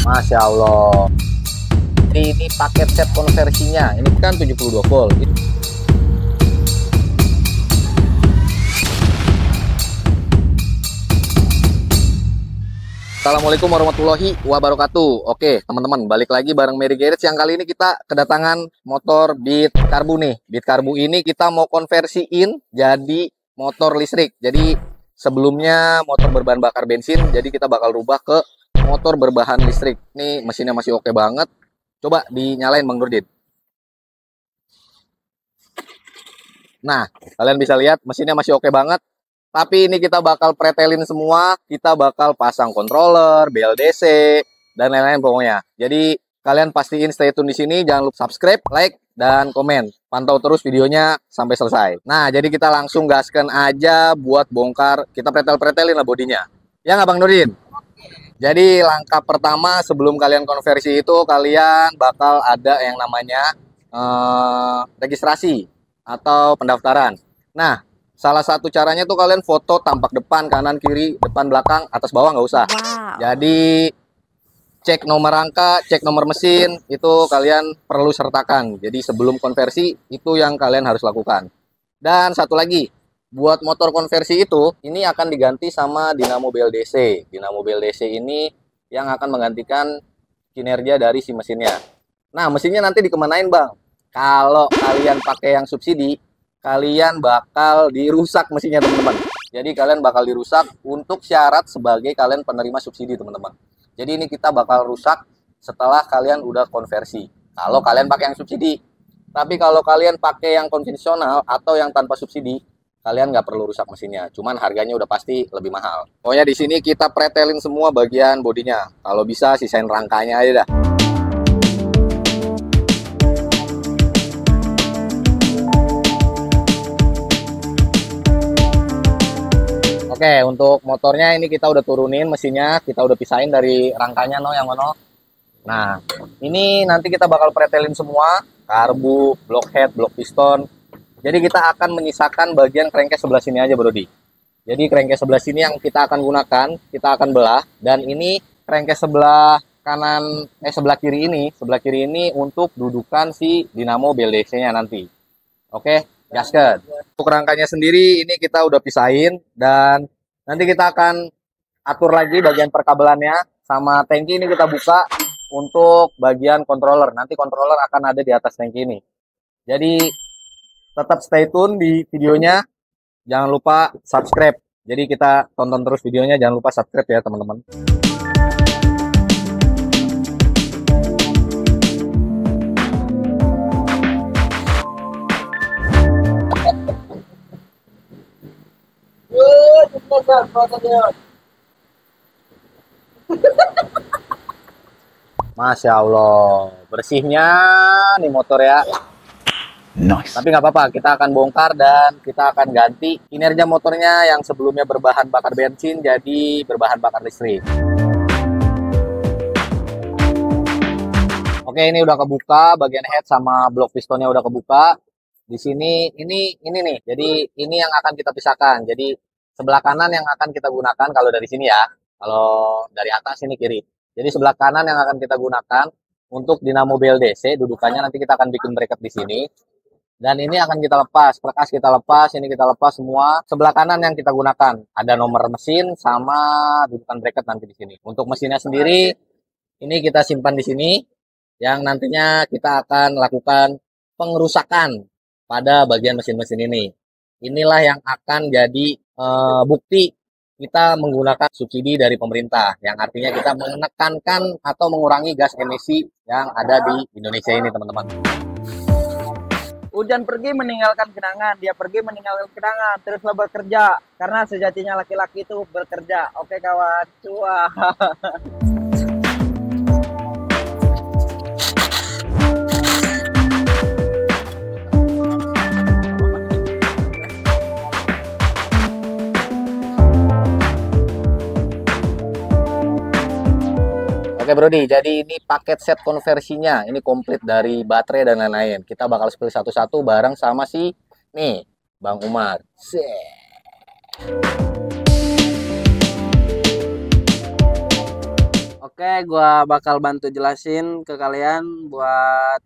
Masya Allah. Ini paket set konversinya. Ini kan 72 volt. Assalamualaikum warahmatullahi wabarakatuh. Oke teman-teman, balik lagi bareng Mary Garage. Yang kali ini kita kedatangan motor Beat Karbu nih. Beat Karbu ini kita mau konversiin jadi motor listrik. Jadi sebelumnya motor berbahan bakar bensin, jadi kita bakal rubah ke motor berbahan listrik. Nih mesinnya masih oke banget. Coba dinyalain Bang Nurdin. Nah, kalian bisa lihat mesinnya masih oke banget. Tapi ini kita bakal pretelin semua, kita bakal pasang controller, BLDC, dan lain-lain pokoknya. Jadi kalian pastiin stay tune di sini, jangan lupa subscribe, like, dan komen. Pantau terus videonya sampai selesai. Nah, jadi kita langsung gaskan aja buat bongkar, kita pretelin lah bodinya. Ya nggak Bang Nurdin? Jadi langkah pertama sebelum kalian konversi itu, kalian bakal ada yang namanya registrasi atau pendaftaran. Nah, salah satu caranya tuh kalian foto tampak depan, kanan, kiri, depan, belakang, atas, bawah nggak usah. Wow. Jadi cek nomor rangka, cek nomor mesin, itu kalian perlu sertakan. Jadi sebelum konversi itu yang kalian harus lakukan. Dan satu lagi, buat motor konversi itu, ini akan diganti sama dinamo BLDC. Dinamo BLDC ini yang akan menggantikan kinerja dari si mesinnya. Nah, mesinnya nanti dikemanain Bang? Kalau kalian pakai yang subsidi, kalian bakal dirusak mesinnya teman-teman. Jadi kalian bakal dirusak untuk syarat sebagai kalian penerima subsidi teman-teman. Jadi ini kita bakal rusak setelah kalian udah konversi. Kalau kalian pakai yang subsidi. Tapi kalau kalian pakai yang konvensional atau yang tanpa subsidi, kalian nggak perlu rusak mesinnya. Cuman harganya udah pasti lebih mahal. Pokoknya di sini kita pretelin semua bagian bodinya. Kalau bisa sisain rangkanya aja dah. Oke, untuk motornya ini kita udah turunin mesinnya, kita udah pisahin dari rangkanya yang mana. Nah, ini nanti kita bakal pretelin semua, karbu, blockhead, block piston. Jadi kita akan menyisakan bagian crankcase sebelah sini aja, Brodi. Jadi crankcase sebelah sini yang kita akan gunakan, kita akan belah. Dan ini crankcase sebelah kanan, sebelah kiri ini untuk dudukan si dinamo BLDC-nya nanti. Oke. Gasket. Untuk rangkanya sendiri ini kita udah pisahin dan nanti kita akan atur lagi bagian perkabelannya sama tangki ini kita buka untuk bagian controller. Nanti controller akan ada di atas tangki ini. Jadi tetap stay tune di videonya. Jangan lupa subscribe. Jadi kita tonton terus videonya, jangan lupa subscribe ya teman-teman. Masya Allah, bersihnya nih motor ya. Nice. Tapi nggak apa-apa, kita akan bongkar dan kita akan ganti kinerja motornya yang sebelumnya berbahan bakar bensin jadi berbahan bakar listrik. Oke, ini udah kebuka, bagian head sama blok pistonnya udah kebuka. Di sini ini nih. Jadi ini yang akan kita pisahkan. Jadi sebelah kanan yang akan kita gunakan kalau dari sini ya. Kalau dari atas ini kiri. Jadi sebelah kanan yang akan kita gunakan untuk dinamo BLDC, dudukannya nanti kita akan bikin bracket di sini. Dan ini akan kita lepas, perkas kita lepas, ini kita lepas semua. Sebelah kanan yang kita gunakan ada nomor mesin sama dudukan bracket nanti di sini. Untuk mesinnya sendiri ini kita simpan di sini yang nantinya kita akan lakukan pengerusakan pada bagian mesin-mesin ini. Inilah yang akan jadi bukti kita menggunakan subsidi dari pemerintah, yang artinya kita menekankan atau mengurangi gas emisi yang ada di Indonesia ini, teman-teman. Hujan pergi meninggalkan kenangan, dia pergi meninggalkan kenangan, teruslah bekerja, karena sejatinya laki-laki itu bekerja. Oke kawan, cuah. Oke Brodi, jadi ini paket set konversinya, ini komplit dari baterai dan lain-lain. Kita bakal spill satu-satu bareng sama si nih Bang Umar. Oke, gua bakal bantu jelasin ke kalian buat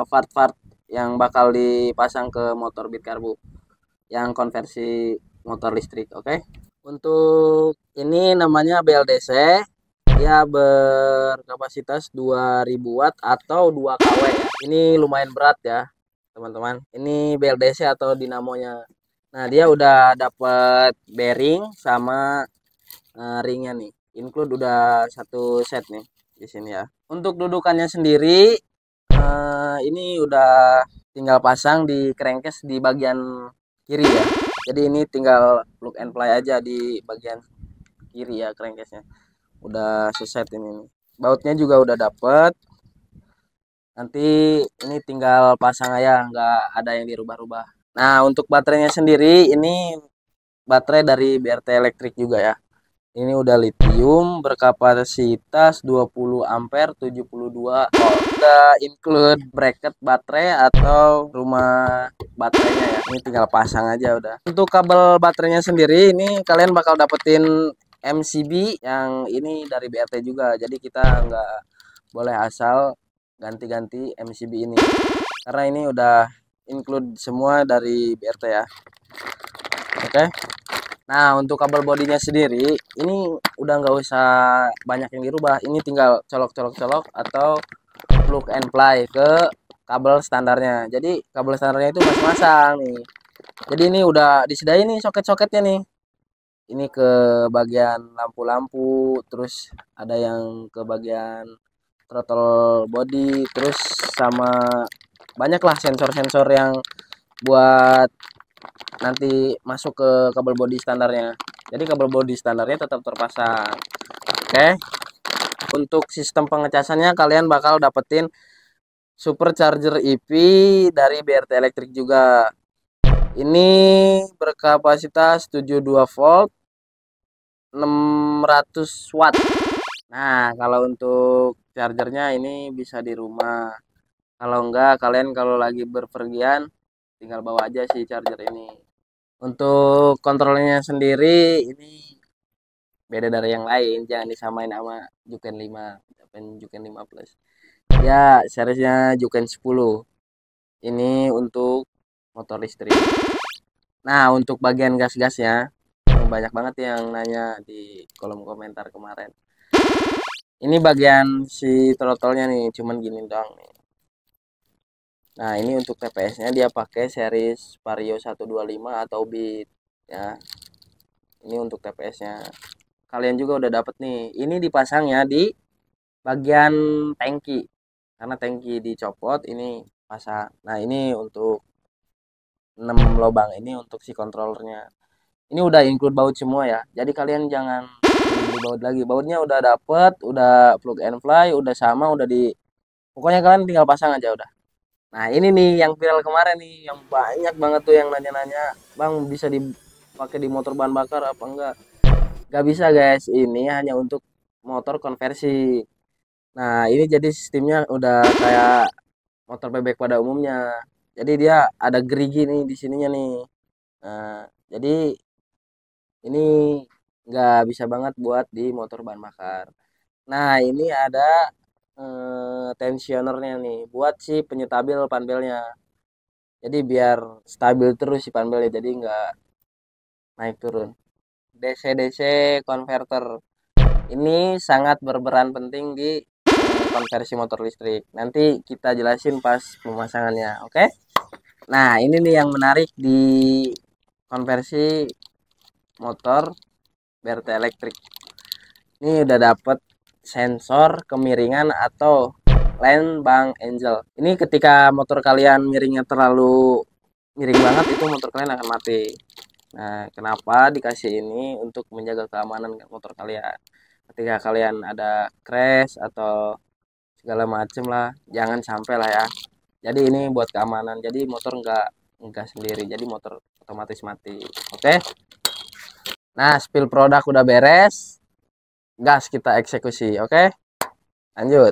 part-part yang bakal dipasang ke motor Beat Karbu yang konversi motor listrik. Oke. Untuk ini namanya BLDC. Dia berkapasitas 2000 watt atau 2 kW ya. Ini lumayan berat ya, teman-teman. Ini BLDC atau dinamonya. Nah, dia udah dapat bearing sama ringnya nih. Include udah satu set nih di sini ya. Untuk dudukannya sendiri ini udah tinggal pasang di crankcase di bagian kiri ya. Jadi ini tinggal plug and play aja di bagian kiri ya crankcase-nya. Udah seset ini nih. Bautnya juga udah dapet. Nanti ini tinggal pasang aja, nggak ada yang dirubah-rubah. Nah, untuk baterainya sendiri ini baterai dari BRT Elektrik juga ya. Ini udah lithium berkapasitas 20 ampere 72 volt. Udah include bracket baterai atau rumah baterainya ya. Ini tinggal pasang aja udah. Untuk kabel baterainya sendiri ini kalian bakal dapetin MCB yang ini dari BRT juga. Jadi kita nggak boleh asal ganti-ganti MCB ini. Karena ini udah include semua dari BRT ya. Oke. Nah, untuk kabel bodinya sendiri, ini udah nggak usah banyak yang dirubah. Ini tinggal colok-colok-colok atau plug and play ke kabel standarnya. Jadi, kabel standarnya itu masing-masing nih. Jadi, ini udah disediain nih soket-soketnya nih. Ini ke bagian lampu-lampu, terus ada yang ke bagian throttle body, terus sama banyaklah sensor-sensor yang buat nanti masuk ke kabel body standarnya. Jadi kabel body standarnya tetap terpasang. Oke. Untuk sistem pengecasannya kalian bakal dapetin supercharger EP dari BRT Elektrik juga. Ini berkapasitas 72 volt 600 watt. Nah, kalau untuk chargernya ini bisa di rumah. Kalau enggak, kalian kalau lagi berpergian tinggal bawa aja si charger ini. Untuk kontrolnya sendiri ini beda dari yang lain, jangan disamain sama Juken 5 dan Juken 5 Plus. Ya, seriesnya Juken 10. Ini untuk motor listrik. Nah, untuk bagian gas-gasnya banyak banget yang nanya di kolom komentar kemarin. Ini bagian si throttle-nya nih, cuman gini doang nih. Nah, ini untuk TPS-nya dia pakai series Vario 125 atau Beat ya. Ini untuk TPS-nya. Kalian juga udah dapet nih. Ini dipasangnya di bagian tangki. Karena tangki dicopot, ini pasang. Nah, ini untuk 6 lubang ini untuk si controllernya. Ini udah include baut semua ya. Jadi kalian jangan beli baut lagi. Bautnya udah dapet, udah plug and play, udah sama, udah di pokoknya kalian tinggal pasang aja udah. Nah, ini nih yang viral kemarin nih, yang banyak banget tuh yang nanya-nanya, "Bang, bisa dipakai di motor bahan bakar apa enggak?" Gak bisa, guys. Ini hanya untuk motor konversi. Nah, ini jadi sistemnya udah kayak motor bebek pada umumnya. Jadi dia ada gerigi nih di sininya nih. Nah, jadi ini nggak bisa banget buat di motor bahan bakar. Nah, ini ada tensionernya nih buat si penyetabil panbelnya. Jadi biar stabil terus si panbelnya, jadi nggak naik turun. DC-DC converter ini sangat berperan penting di konversi motor listrik. Nanti kita jelasin pas pemasangannya, oke? Nah, ini nih yang menarik di konversi motor BRT Elektrik. Ini udah dapet sensor kemiringan atau lane bang angel. Ini ketika motor kalian miringnya terlalu miring banget, itu motor kalian akan mati. Nah, kenapa dikasih ini? Untuk menjaga keamanan motor kalian. Ketika kalian ada crash atau segala macem lah, jangan sampai lah ya. Jadi ini buat keamanan. Jadi motor nggak sendiri. Jadi motor otomatis mati. Oke? Nah, spill produk udah beres. Gas kita eksekusi, oke? Lanjut.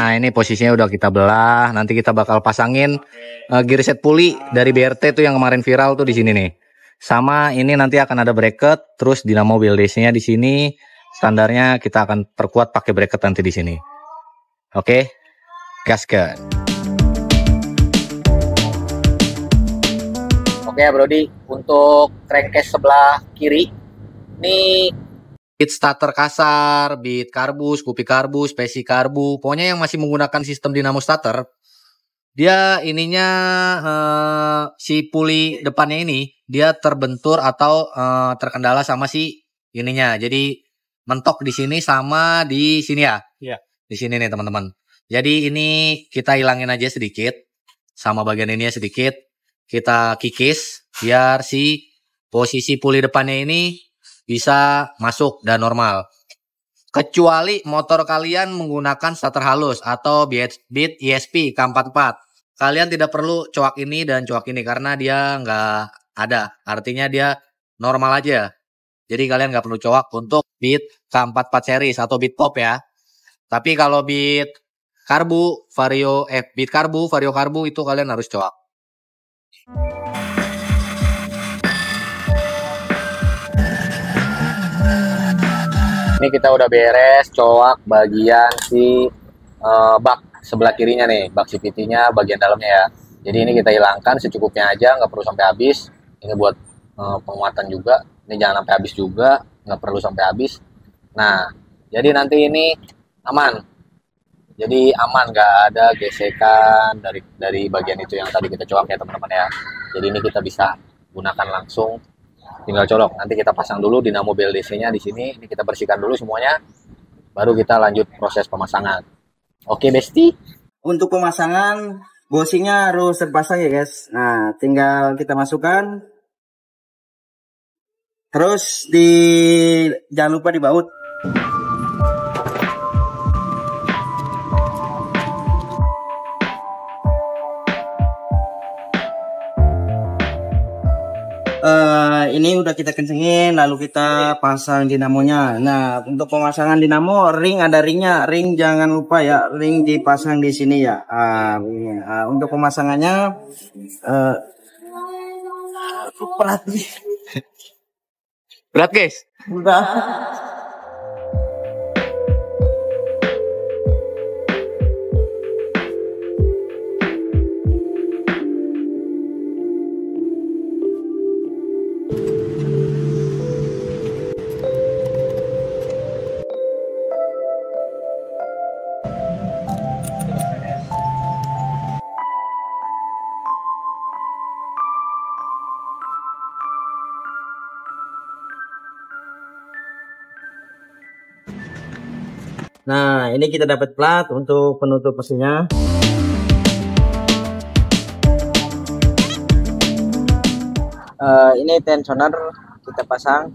Nah, ini posisinya udah kita belah. Nanti kita bakal pasangin gear set puli dari BRT tuh yang kemarin viral tuh di sini nih. Sama ini nanti akan ada bracket, terus dinamo BLDC-nya di sini. Standarnya kita akan perkuat pakai bracket nanti di sini. Oke, gaskan. Oke ya Brody, untuk crankcase sebelah kiri, ini beat starter kasar, beat karbu, Scoopy karbu, spesi karbu, pokoknya yang masih menggunakan sistem dinamo starter, dia ininya si puli depannya ini, dia terbentur atau terkendala sama si ininya, jadi mentok di sini sama di sini ya. Iya. Di sini nih teman-teman. Jadi ini kita hilangin aja sedikit, sama bagian ini sedikit. Kita kikis biar si posisi puli depannya ini bisa masuk dan normal. Kecuali motor kalian menggunakan starter halus atau beat ESP K44. Kalian tidak perlu coak ini dan coak ini karena dia nggak ada. Artinya dia normal aja. Jadi kalian nggak perlu coak untuk beat K44 series atau beat pop ya. Tapi kalau beat karbu, beat karbu, vario karbu itu kalian harus coak. Ini kita udah beres coak bagian si bak sebelah kirinya nih, bak CVT-nya bagian dalamnya ya. Jadi ini kita hilangkan secukupnya aja, nggak perlu sampai habis. Ini buat penguatan juga. Ini jangan sampai habis juga, nggak perlu sampai habis. Nah, jadi nanti ini aman. Jadi aman, nggak ada gesekan dari bagian itu yang tadi kita coak ya teman-teman ya. Jadi ini kita bisa gunakan langsung, tinggal colok. Nanti kita pasang dulu dinamo BLDC-nya di sini. Ini kita bersihkan dulu semuanya, baru kita lanjut proses pemasangan. Oke Besti. Untuk pemasangan bushingnya harus terpasang ya guys. Nah, tinggal kita masukkan. Terus jangan lupa dibaut. Ini udah kita kencengin, lalu kita pasang dinamonya. Nah, untuk pemasangan dinamo, ring ada ringnya, ring jangan lupa ya, ring dipasang di sini ya. Untuk pemasangannya, Berat guys. udah. Nah, ini kita dapat plat untuk penutup mesinnya. Ini tensioner kita pasang.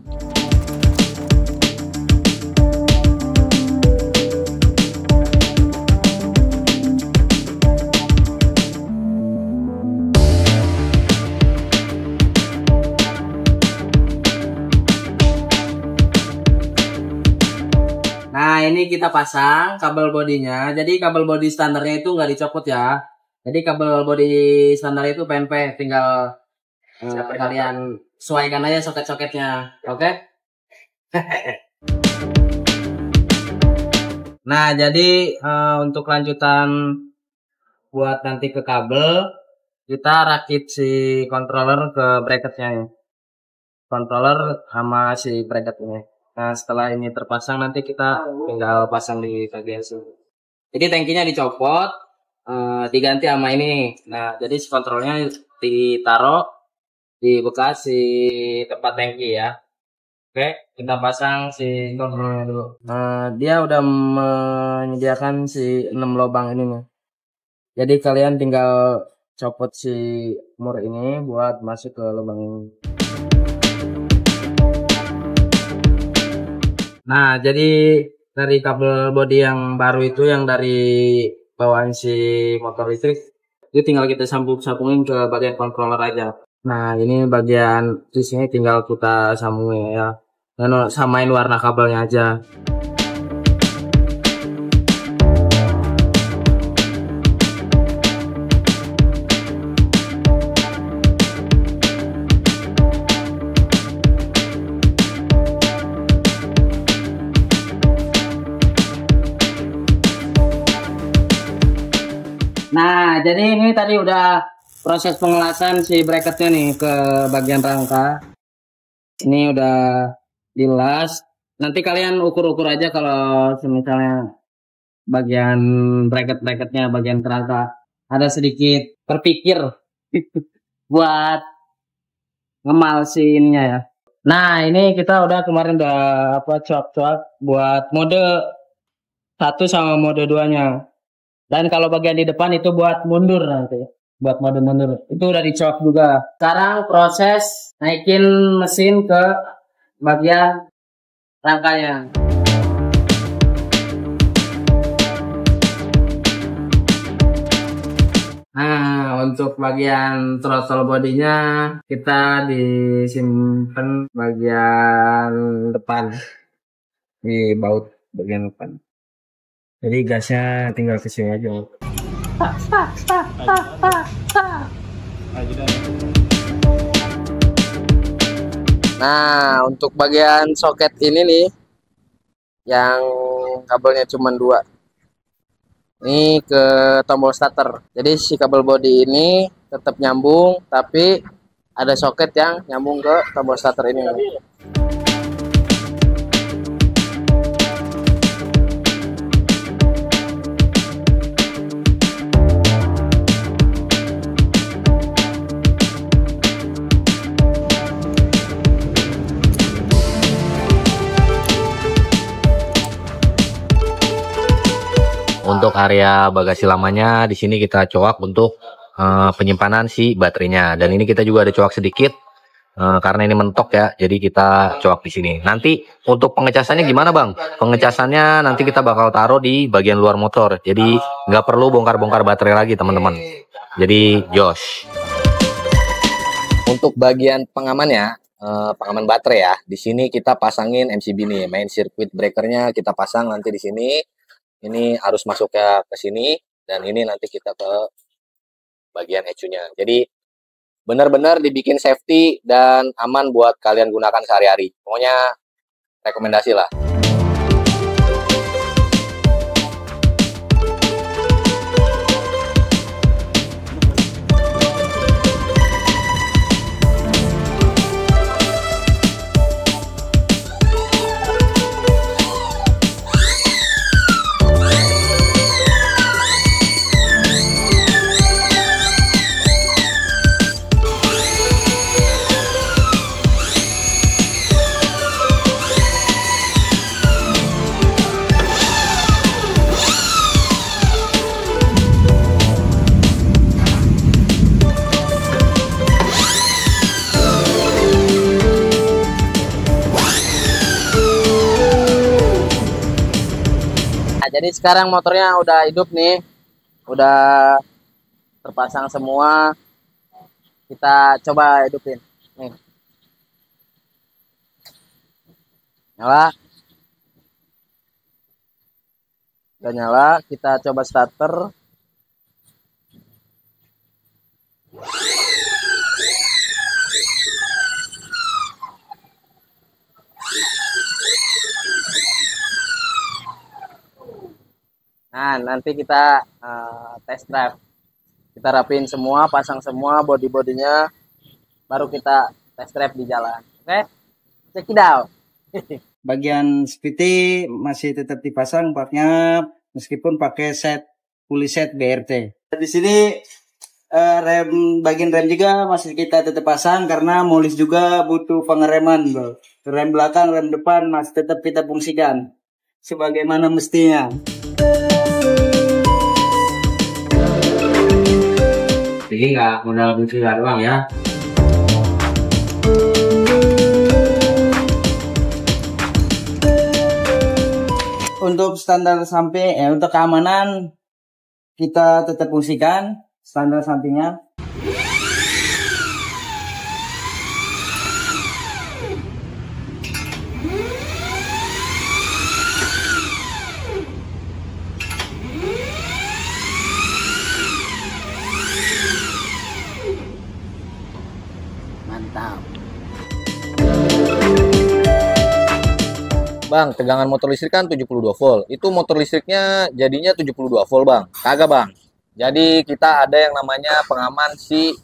Nah, ini kita pasang kabel bodinya. Jadi kabel bodi standarnya itu nggak dicopot ya. Jadi kabel bodi standar itu PNP, tinggal kalian sesuaikan aja soket-soketnya. Oke? Nah, jadi untuk lanjutan buat nanti ke kabel, kita rakit si controller ke bracketnya. Controller sama si bracket ini. Nah, setelah ini terpasang nanti kita tinggal pasang di bagian sini. Jadi tangkinya dicopot, diganti sama ini. Nah, jadi si kontrolnya ditaruh di bekas si tempat tangki ya. Oke, kita pasang si kontrolnya dulu. Dia udah menyediakan si 6 lubang ini nih. Jadi kalian tinggal copot si mur ini buat masuk ke lubang ini. Nah, jadi dari kabel bodi yang baru itu, yang dari bawaan si motor listrik, itu tinggal kita sambungin ke bagian controller aja. Nah, ini bagian di sini tinggal kita sambungin ya. Dan samain warna kabelnya aja. Nah, jadi ini tadi udah proses pengelasan si bracketnya nih ke bagian rangka. Ini udah dilas. Nanti kalian ukur-ukur aja kalau misalnya bagian bracket-bracketnya, bagian kerangka ada sedikit terpikir buat ngemal si ininya ya. Nah, ini kita udah kemarin udah cuak-cuak buat mode 1 sama mode 2-nya. Dan kalau bagian di depan itu buat mundur nanti. Buat mode mundur. Itu udah dicoak juga. Sekarang proses naikin mesin ke bagian rangkanya. Nah, untuk bagian throttle bodinya kita disimpan bagian depan. Di baut bagian depan. Jadi gasnya tinggal ke sini aja. Nah, untuk bagian soket ini nih, yang kabelnya cuma 2. Ini ke tombol starter. Jadi si kabel body ini tetap nyambung, tapi ada soket yang nyambung ke tombol starter ini. Untuk area bagasi lamanya di sini kita coak untuk penyimpanan si baterainya. Dan ini kita juga ada coak sedikit karena ini mentok ya. Jadi kita coak di sini. Nanti untuk pengecasannya gimana bang? Pengecasannya nanti kita bakal taruh di bagian luar motor. Jadi nggak perlu bongkar-bongkar baterai lagi teman-teman. Jadi jos. Untuk bagian pengamannya, pengaman baterai ya. Di sini kita pasangin MCB nih, main circuit breakernya kita pasang nanti di sini. Ini harus masuknya ke sini dan ini nanti kita ke bagian ECU-nya. Jadi benar-benar dibikin safety dan aman buat kalian gunakan sehari-hari. Pokoknya rekomendasi lah. Jadi sekarang motornya udah hidup nih, udah terpasang semua. Kita coba hidupin nih. Nyala, udah nyala. Kita coba starter. Nah, nanti kita test drive. Kita rapiin semua, pasang semua body-bodinya, baru kita test drive di jalan. Oke? Check it out. Bagian seperti masih tetap dipasang partnya meskipun pakai fully set BRT. Di sini bagian rem juga masih kita tetap pasang karena molis juga butuh pengereman, bro. Rem belakang, rem depan masih tetap kita fungsikan sebagaimana mestinya. Jadi nggak modal kuncian doang ya. Untuk standar samping, untuk keamanan kita tetap fungsikan standar sampingnya. Mantap. Bang, tegangan motor listrik kan 72 volt. Itu motor listriknya jadinya 72 volt, Bang. Kagak, Bang. Jadi kita ada yang namanya pengaman si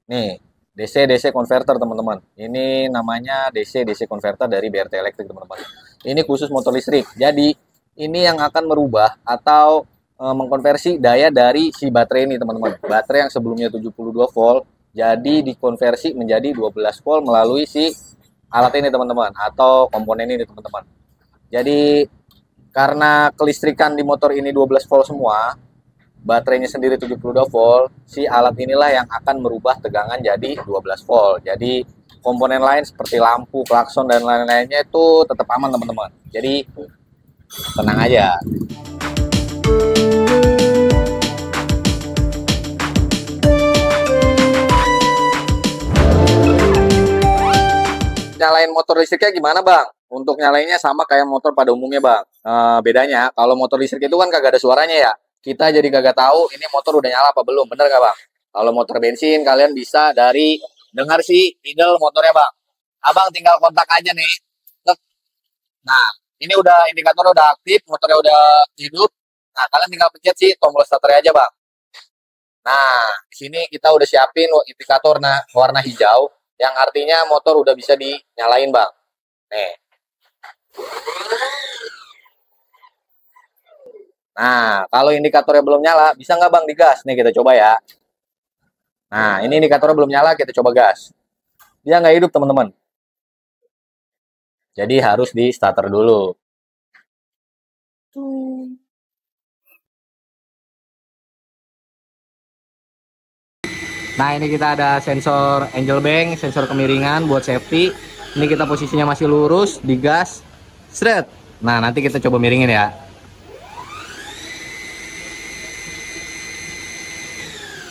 nih DC converter teman-teman. Ini namanya DC converter dari BRT Elektrik teman-teman. Ini khusus motor listrik. Jadi ini yang akan merubah atau mengkonversi daya dari si baterai ini teman-teman. Baterai yang sebelumnya 72 volt jadi dikonversi menjadi 12 volt melalui si alat ini teman-teman atau komponen ini teman-teman. Jadi karena kelistrikan di motor ini 12 volt semua, baterainya sendiri 72 volt, si alat inilah yang akan merubah tegangan jadi 12 volt. Jadi komponen lain seperti lampu, klakson, dan lain-lainnya itu tetap aman teman-teman. Jadi tenang aja. Nyalain motor listriknya gimana bang? Untuk nyalainnya sama kayak motor pada umumnya bang. Bedanya kalau motor listrik itu kan kagak ada suaranya ya. Kita jadi kagak tahu ini motor udah nyala apa belum, bener gak bang? Kalau motor bensin kalian bisa dari dengar si idle motornya bang. Abang tinggal kontak aja nih. Nah ini udah indikator udah aktif, motornya udah hidup. Nah kalian tinggal pencet si tombol starter aja bang. Nah di sini kita udah siapin indikator warna hijau, yang artinya motor udah bisa dinyalain bang. Nih. Nah, kalau indikatornya belum nyala, bisa nggak bang digas? Nih kita coba ya. Nah, ini indikatornya belum nyala, kita coba gas. Dia nggak hidup teman-teman. Jadi harus di starter dulu. Nah, ini kita ada sensor angel bank, sensor kemiringan buat safety. Ini kita posisinya masih lurus, digas, seret. Nah, nanti kita coba miringin ya.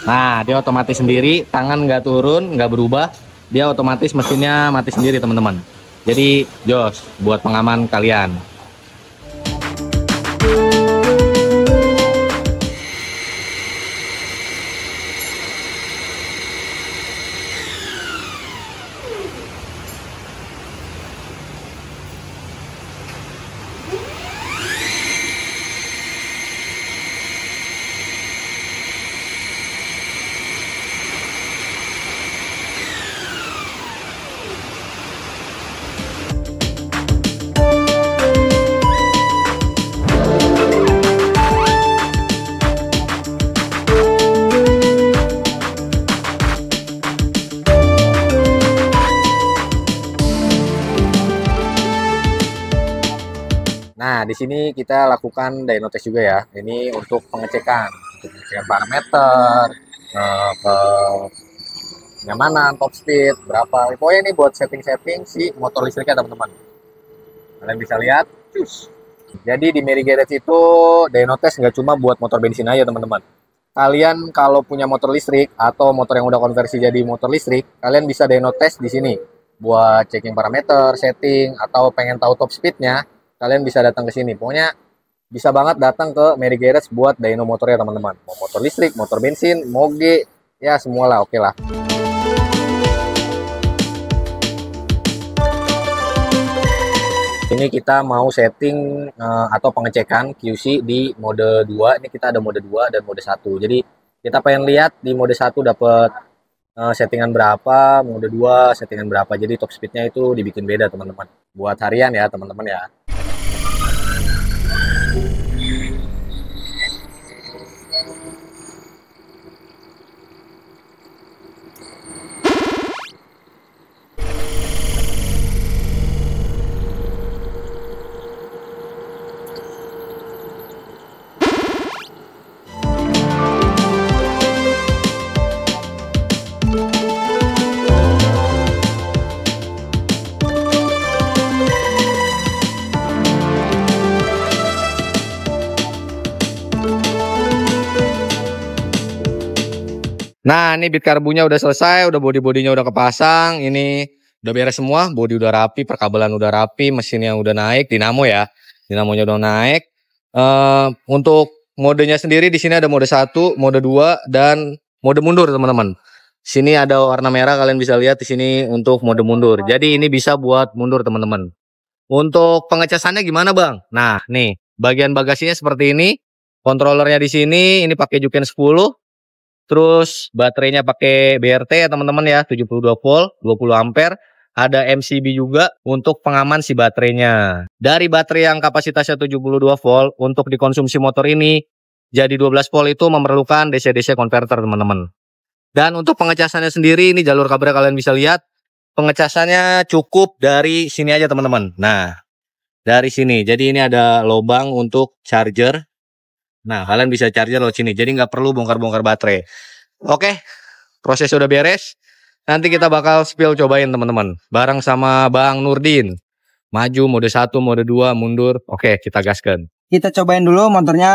Nah, dia otomatis sendiri, tangan nggak turun, nggak berubah. Dia otomatis mesinnya mati sendiri teman-teman. Jadi, jos buat pengaman kalian. Nah, di sini kita lakukan dyno test juga ya. Ini untuk pengecekan parameter, kenyamanan, top speed, berapa. Pokoknya ini buat setting-setting si motor listriknya teman-teman. Kalian bisa lihat, cus. Jadi di Mary Garage itu dyno test nggak cuma buat motor bensin aja teman-teman. Kalian kalau punya motor listrik atau motor yang udah konversi jadi motor listrik, kalian bisa dyno test di sini buat checking parameter, setting, atau pengen tahu top speednya. Kalian bisa datang ke sini. Pokoknya bisa banget datang ke Mary Garage buat dyno motornya teman-teman. Mau motor listrik, motor bensin, moge, ya semualah, oke lah. Ini kita mau setting atau pengecekan QC di mode 2. Ini kita ada mode 2 dan mode 1. Jadi kita pengen lihat di mode 1 dapat settingan berapa, mode 2 settingan berapa. Jadi top speednya itu dibikin beda teman-teman. Buat harian ya teman-teman ya. Nah, ini bit karbunya udah selesai, udah body-bodinya udah kepasang, ini udah beres semua, body udah rapi, perkabelan udah rapi, mesinnya udah naik, dinamo ya, dinamonya udah naik. Untuk modenya sendiri di sini ada mode 1, mode 2, dan mode mundur teman-teman. Sini ada warna merah, kalian bisa lihat di sini untuk mode mundur. Jadi ini bisa buat mundur teman-teman. Untuk pengecasannya gimana bang? Nah, nih bagian bagasinya seperti ini. Controllernya di sini ini pakai Juken 10. Terus baterainya pakai BRT ya teman-teman ya, 72 volt, 20 ampere. Ada MCB juga untuk pengaman si baterainya. Dari baterai yang kapasitasnya 72 volt untuk dikonsumsi motor ini jadi 12 volt itu memerlukan DC-DC converter teman-teman. Dan untuk pengecasannya sendiri ini jalur kabel kalian bisa lihat. Pengecasannya cukup dari sini aja teman-teman. Nah, dari sini. Jadi ini ada lubang untuk charger. Nah, kalian bisa charger lewat sini. Jadi nggak perlu bongkar-bongkar baterai. Oke, proses udah beres. Nanti kita bakal spill cobain teman-teman. Bareng sama Bang Nurdin. Maju, mode 1, mode 2, mundur. Oke, kita gaskan. Kita cobain dulu motornya.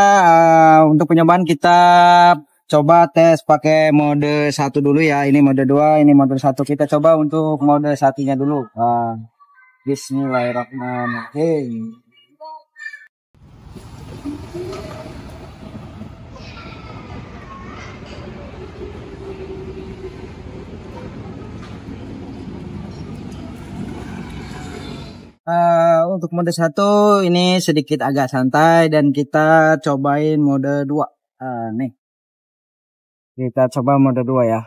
Untuk penyobaan kita coba tes pakai mode 1 dulu ya. Ini mode 2, ini mode 1. Kita coba untuk mode 1-nya dulu. Bismillahirrahmanirrahim. Untuk mode 1 ini sedikit agak santai dan kita cobain mode 2. Nih. Kita coba mode 2 ya.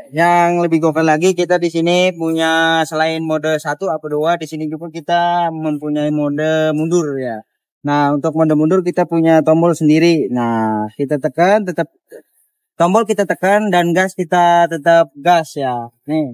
Yang lebih gokil lagi kita di sini punya selain mode 1 atau 2, di sini juga kita mempunyai mode mundur ya. Nah, untuk mode mundur kita punya tombol sendiri. Nah, kita tekan tetap tombol kita tekan dan gas kita tetap gas ya. Nih.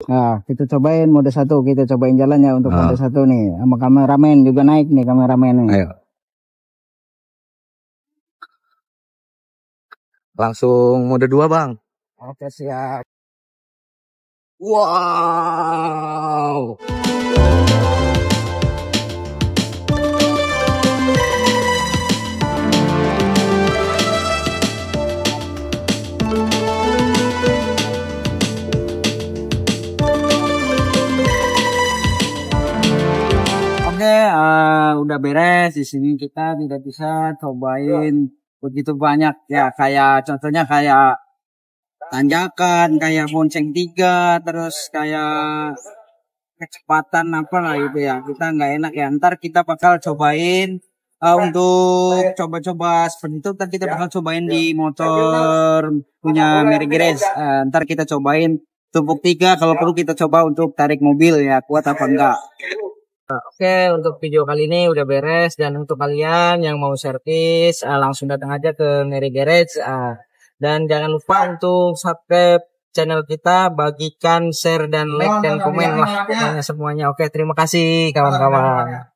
Nah, kita cobain mode 1, kita cobain jalannya untuk mode 1 nih. Sama kameramen juga naik nih kameramen nih. Ayo. Langsung mode 2, Bang. Oke, siap. Wow. Udah beres. Di sini kita tidak bisa cobain begitu banyak ya, kayak contohnya kayak tanjakan, kayak bonceng 3, terus kayak kecepatan apa lah gitu ya. Kita nggak enak ya. Ntar kita bakal cobain untuk coba-coba seperti itu. Ntar kita bakal cobain di motor punya Mary Grace. Ntar kita cobain tumpuk 3, kalau perlu kita coba untuk tarik mobil ya, kuat apa enggak. Oke, untuk video kali ini udah beres, dan untuk kalian yang mau servis langsung datang aja ke Mary Garage, dan jangan lupa untuk subscribe channel kita, bagikan, share dan like dan komen lah semuanya. Oke, terima kasih kawan-kawan.